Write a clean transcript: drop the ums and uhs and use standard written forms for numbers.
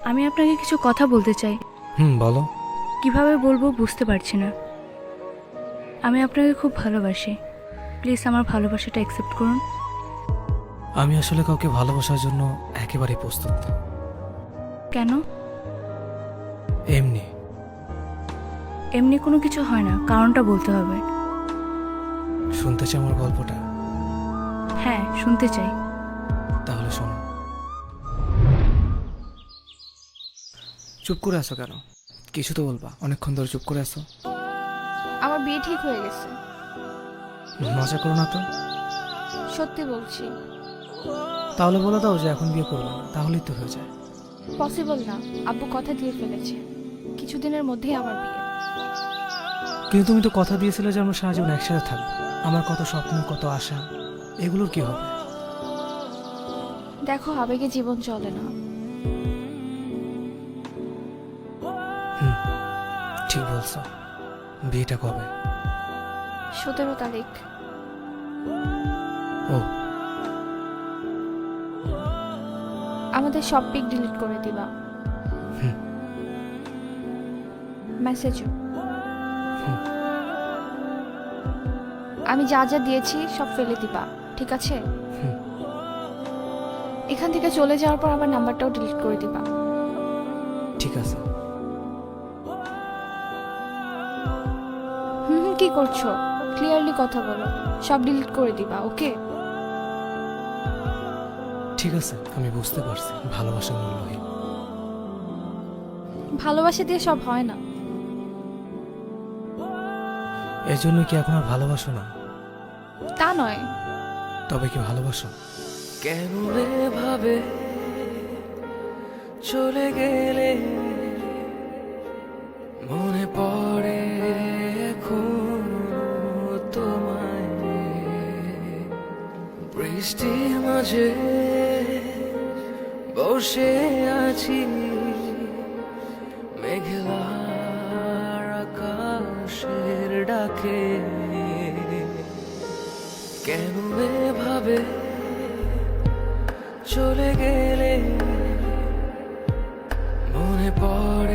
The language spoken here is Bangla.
আমি আপনাকে কিছু কথা বলতে চাই। বলো। কিভাবে বলবো বুঝতে পারছি না। আমি আপনাকে খুব ভালোবাসি, প্লিজ আমার ভালোবাসাটা অ্যাকসেপ্ট করুন। আমি আসলে কাউকে ভালোবাসার জন্য একেবারেই প্রস্তুত না। কেন? এমনি। এমনি কোনো কিছু হয় না, কারণটা বলতে হবে। শুনতে চাই আমার গল্পটা? হ্যাঁ, শুনতে চাই। তাহলে শোনো। চুপ করে আছো কেন? কিছু তো বলবা, অনেকক্ষণ ধরে চুপ করে আছো। আমার বিয়ে ঠিক হয়ে গেছে। মজা করো না তো। সত্যি বলছি। তাহলে বলে দাও যে এখন বিয়ে করবো না, তাহলেই তো হয়ে যায়। পসিবল না, আব্বু কথা দিয়ে ফেলেছে, কিছুদিনের মধ্যেই আমার বিয়ে। কিন্তু তুমি তো কথা দিয়েছিলে যে আমরা সারা জীবন একসাথে থাকবো। আমার কত স্বপ্ন, কত আশা, এগুলোর কি হবে? দেখো, আবেগে জীবন চলে না। ঠিক বলছো। বিয়েটা কবে? 17 তারিখ। ও, আমাদের সব পিক ডিলিট করে দিবা। মেসেজও। আমি যা যা দিয়েছি সব ফেলে দিবা, ঠিক আছে? এখান থেকে চলে যাওয়ার পর আমার নাম্বারটাও ডিলিট করে দিবা। ঠিক আছে। কি করছো? ক্লিয়ারলি কথা বলো। সব ডিলিট করে দিবা, ওকে? ঠিক আছে, আমি বুঝতে পারছি ভালোবাসা মূল্যহীন। ভালোবাসা দিয়ে সব হয় না। এর জন্য কি এখন আর ভালোবাসো না? তা নয়। তবে কি ভালোবাসো? কেন এভাবে চলে গেলে মনে পড়ে এখনো তোমায়। বৃষ্টির মাঝে বসে আছি মেঘলার আকাশের ডাকে। কেন এভাবে চলে গেলে মনে পড়ে